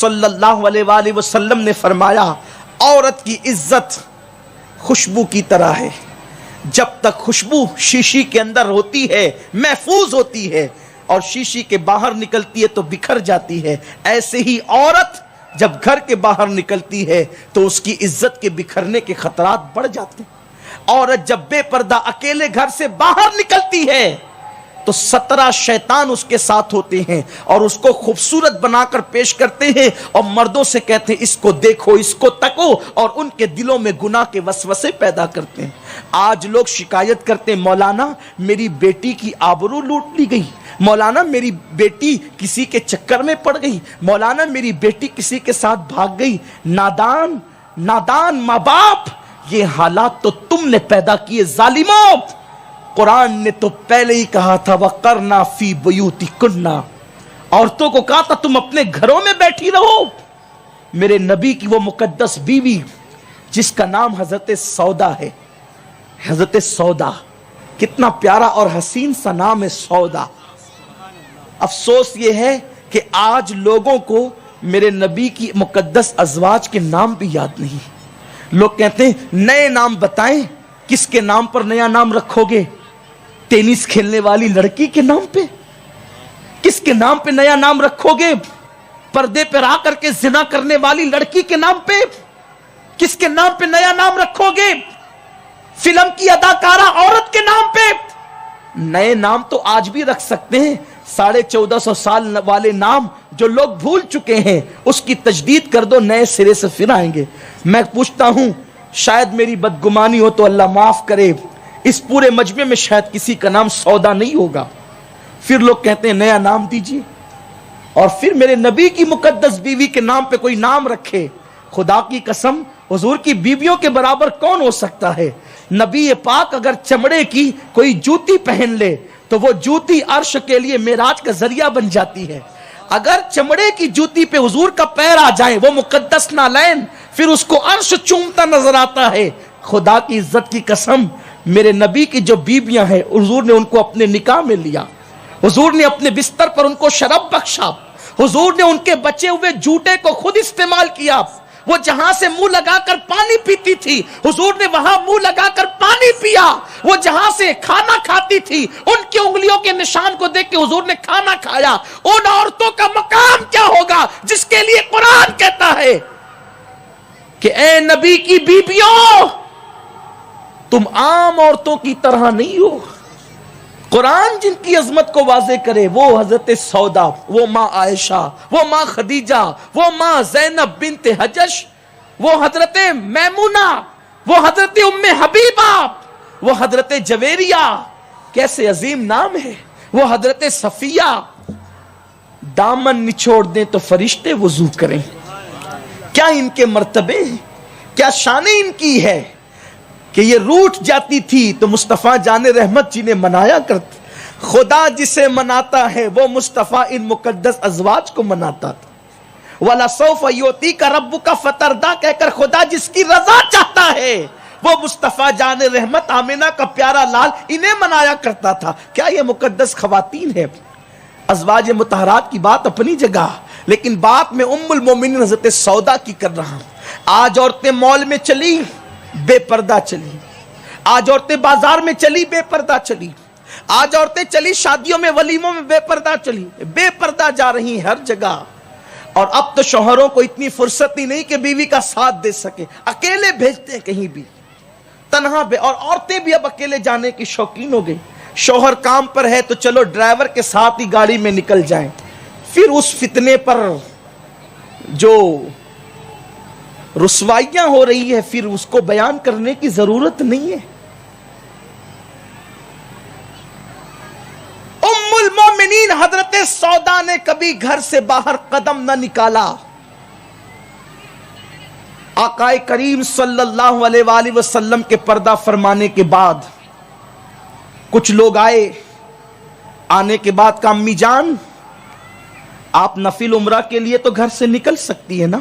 صلی اللہ علیہ وآلہ وسلم نے فرمایا عورت کی عزت خوشبو کی طرح ہے، جب تک خوشبو شیشی کے اندر ہوتی ہے محفوظ ہوتی ہے اور شیشی کے باہر نکلتی ہے تو بکھر جاتی ہے، ایسے ہی عورت جب گھر کے باہر نکلتی ہے تو اس کی عزت کے بکھرنے کے خطرات بڑھ جاتے ہیں۔ عورت جب بے پردہ اکیلے گھر سے باہر نکلتی ہے تو 17 شیطان اس کے ساتھ ہوتے ہیں اور اس کو خوبصورت بنا کر پیش کرتے ہیں اور مردوں سے کہتے ہیں اس کو دیکھو، اس کو تکو، اور ان کے دلوں میں گناہ کے وسوسے پیدا کرتے ہیں۔ آج لوگ شکایت کرتے ہیں مولانا میری بیٹی کی آبرو لوٹ لی گئی، مولانا میری بیٹی کسی کے چکر میں پڑ گئی، مولانا میری بیٹی کسی کے ساتھ بھاگ گئی۔ نادان ماں باپ، یہ حالات تو تم نے پیدا کیے ظالموں۔ قرآن نے تو پہلے ہی کہا تھا وَقَرْنَا فِي بُيُوتِكُنَّ، عورتوں کو کہا تھا تم اپنے گھروں میں بیٹھی رہو۔ میرے نبی کی وہ مقدس بیوی جس کا نام حضرت سودا ہے، حضرت سودا، کتنا پیارا اور حسین سا نام ہے سودا۔ افسوس یہ ہے کہ آج لوگوں کو میرے نبی کی مقدس ازواج کے نام بھی یاد نہیں۔ لوگ کہتے ہیں نئے نام بتائیں، کس کے نام پر نیا نام رکھو گے؟ ٹینس کھیلنے والی لڑکی کے نام پہ؟ کس کے نام پہ نیا نام رکھو گے؟ پردے پر آ کر کے زنا کرنے والی لڑکی کے نام پہ؟ کس کے نام پہ نیا نام رکھو گے؟ فلم کی اداکارہ عورت کے نام پہ؟ نئے نام تو آج بھی رکھ سکتے ہیں، 1450 سال والے نام جو لوگ بھول چکے ہیں اس کی تجدید کر دو، نئے سرے سے پھر آئیں گے۔ میں پوچھتا ہوں، شاید میری بدگمانی ہو تو اللہ معاف کرے، اس پورے مجمع میں شاید کسی کا نام سودا نہیں ہوگا۔ پھر لوگ کہتے ہیں نیا نام دیجیے، اور پھر میرے نبی کی مقدس بیوی کے نام پہ کوئی نام رکھے۔ خدا کی قسم حضور کی بیویوں کے برابر کون ہو سکتا ہے؟ نبی پاک اگر چمڑے کی کوئی جوتی پہن لے تو وہ جوتی عرش کے لیے معراج کا ذریعہ بن جاتی ہے۔ اگر چمڑے کی جوتی پہ حضور کا پیر آ جائے وہ مقدس نالین، پھر اس کو عرش چومتا نظر آتا ہے۔ خدا کی عزت کی قسم، میرے نبی کی جو بیویاں ہیں حضور نے ان کو اپنے نکاح میں لیا، حضور نے اپنے بستر پر ان کو شراب بخشا، حضور نے ان کے بچے ہوئے جوتے کو خود استعمال کیا۔ وہ جہاں سے منہ لگا کر پانی پیتی تھی حضور نے وہاں منہ لگا کر پانی پیا، وہ جہاں سے کھانا کھاتی تھی ان کی انگلیوں کے نشان کو دیکھ کے حضور نے کھانا کھایا۔ ان عورتوں کا مقام کیا ہوگا جس کے لیے قرآن کہتا ہے کہ اے نبی کی بیبیوں تم عام عورتوں کی طرح نہیں ہو۔ قرآن جن کی عظمت کو واضح کرے وہ حضرت سودا، وہ ماں عائشہ، وہ ماں خدیجہ، وہ ماں زینب بنت حجش، وہ حضرت میمونہ، وہ حضرت ام حبیبہ، وہ حضرت جویریہ، کیسے عظیم نام ہے، وہ حضرت صفیہ۔ دامن نچوڑ دیں تو فرشتے وضو کریں، کیا ان کے مرتبے ہیں، کیا شان ان کی ہے کہ یہ روٹھ جاتی تھی تو مصطفیٰ جان رحمت جنہیں منایا کرتے۔ خدا جسے مناتا ہے وہ مصطفیٰ ان مقدس ازواج کو مناتا تھا۔ وَلَسَوْفَ يُعْطِيكَ رَبُّكَ فَتَرْضَىٰ کہہ کر خدا جس کی رضا چاہتا ہے وہ مصطفیٰ جان رحمت آمنہ کا پیارا لال انہیں منایا کرتا تھا۔ کیا یہ مقدس خواتین ہے؟ ازواج مطہرات کی بات اپنی جگہ، لیکن بات میں ام المومنین حضرت سودا کی کر رہا ہوں۔ آج عورتیں مال میں چلی بے پردہ چلی، آج عورتیں بازار میں چلی بے پردہ چلی، آج عورتیں چلی شادیوں میں ولیموں میں بے پردہ چلی، بے پردہ جا رہی ہیں ہر جگہ۔ اور اب تو شوہروں کو اتنی فرصت ہی نہیں کہ بیوی کا ساتھ دے سکے، اکیلے بھیجتے ہیں کہیں بھی تنہا اور عورتیں بھی اب اکیلے جانے کی شوقین ہو گئی۔ شوہر کام پر ہے تو چلو ڈرائیور کے ساتھ ہی گاڑی میں نکل جائیں، پھر اس فتنے پر جو رسوائیاں ہو رہی ہے پھر اس کو بیان کرنے کی ضرورت نہیں ہے۔ ام المومنین حضرت سودا نے کبھی گھر سے باہر قدم نہ نکالا۔ آقا کریم صلی اللہ علیہ وآلہ وسلم کے پردہ فرمانے کے بعد کچھ لوگ آنے کے بعد کہا امی جان آپ نفل عمرہ کے لیے تو گھر سے نکل سکتی ہے نا،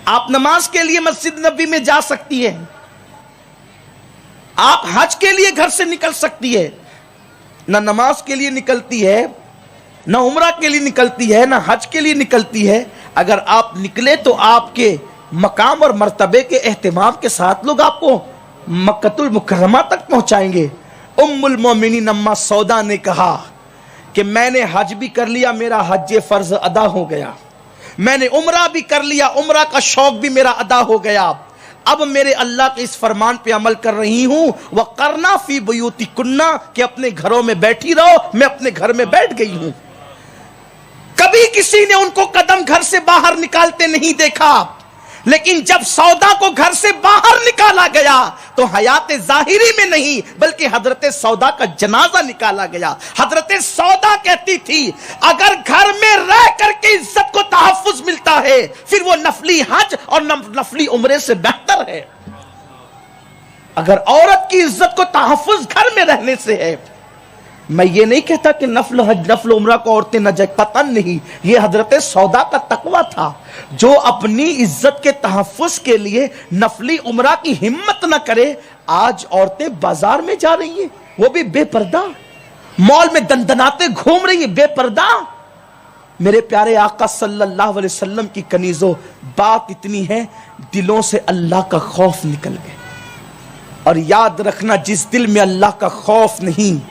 آپ نماز کے لیے مسجد نبی میں جا سکتی ہے، آپ حج کے لیے گھر سے نکل سکتی ہے، نہ نماز کے لیے نکلتی ہے نہ عمرہ کے لیے نکلتی ہے، نہ حج کے لیے نکلتی ہے. اگر آپ نکلے تو آپ کے مقام اور مرتبے کے اہتمام کے ساتھ لوگ آپ کو مکۃ المکرمہ تک پہنچائیں گے. ام المومنین اما سودا نے کہا کہ میں نے حج بھی کر لیا، میرا حج فرض ادا ہو گیا. میں نے عمرہ بھی کر لیا، عمرہ کا شوق بھی میرا ادا ہو گیا. اب میرے اللہ کے اس فرمان پہ عمل کر رہی ہوں، وَقَرْنَا فِي بُيُوتِكُنَّ، کہ اپنے گھروں میں بیٹھی رہو. میں اپنے گھر میں بیٹھ گئی ہوں. کبھی کسی نے ان کو قدم گھر سے باہر نکالتے نہیں دیکھا. لیکن جب سودا کو گھر سے باہر نکالا گیا تو حیات ظاہری میں نہیں بلکہ حضرت سودا کا جنازہ نکالا گیا. حضرت سودا کہتی تھی اگر گھر میں رہ کر کے عزت کو تحفظ ملتا ہے پھر وہ نفلی حج اور نفلی عمرے سے بہتر ہے. اگر عورت کی عزت کو تحفظ گھر میں رہنے سے ہے. میں یہ نہیں کہتا کہ نفل حج نفل عمرہ کو عورتیں نہ جائیں، قطعاً نہیں. یہ حضرت سودا کا تقوی تھا جو اپنی عزت کے تحفظ کے لیے نفلی عمرہ کی ہمت نہ کرے. آج عورتیں بازار میں جا رہی ہیں وہ بھی بے پردہ، مال میں دندناتے گھوم رہی ہیں بے پردہ. میرے پیارے آقا صلی اللہ علیہ وسلم کی کنیزوں، بات اتنی ہے دلوں سے اللہ کا خوف نکل گئے. اور یاد رکھنا جس دل میں اللہ کا خوف نہیں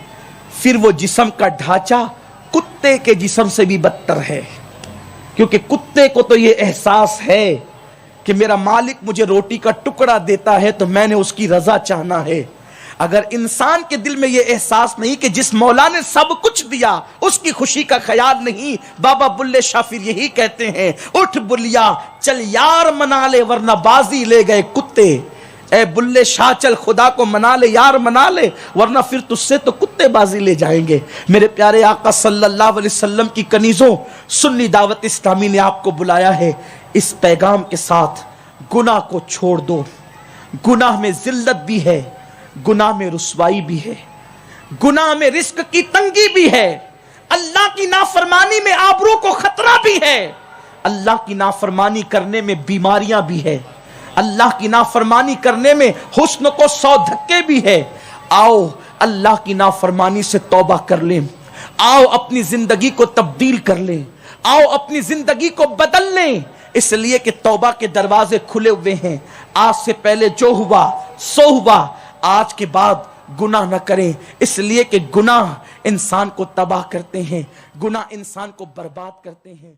پھر وہ جسم کا ڈھانچہ کتے کے جسم سے بھی بدتر ہے. کیونکہ کتے کو تو یہ احساس ہے کہ میرا مالک مجھے روٹی کا ٹکڑا دیتا ہے تو میں نے اس کی رضا چاہنا ہے. اگر انسان کے دل میں یہ احساس نہیں کہ جس مولا نے سب کچھ دیا اس کی خوشی کا خیال نہیں. بابا بلے شاہ پھر یہی کہتے ہیں اٹھ بلیا چل یار منا لے ورنہ بازی لے گئے کتے. اے بلے شاہ چل خدا کو منا لے یار منا لے ورنہ پھر تجھ سے تو کتے بازی لے جائیں گے. میرے پیارے آقا صلی اللہ علیہ وسلم کی کنیزوں، سنی دعوت اسلامی نے آپ کو بلایا ہے اس پیغام کے ساتھ گناہ کو چھوڑ دو. گناہ میں ذلت بھی ہے، گناہ میں رسوائی بھی ہے، گناہ میں رزق کی تنگی بھی ہے، اللہ کی نافرمانی میں آبرو کو خطرہ بھی ہے، اللہ کی نافرمانی کرنے میں بیماریاں بھی ہے، اللہ کی نافرمانی کرنے میں حسن کو 100 دھکے بھی ہے. آؤ اللہ کی نافرمانی سے توبہ کر لیں، آؤ اپنی زندگی کو تبدیل کر لیں، آؤ اپنی زندگی کو بدل لیں. اس لیے کہ توبہ کے دروازے کھلے ہوئے ہیں. آج سے پہلے جو ہوا سو ہوا، آج کے بعد گناہ نہ کریں. اس لیے کہ گناہ انسان کو تباہ کرتے ہیں، گناہ انسان کو برباد کرتے ہیں.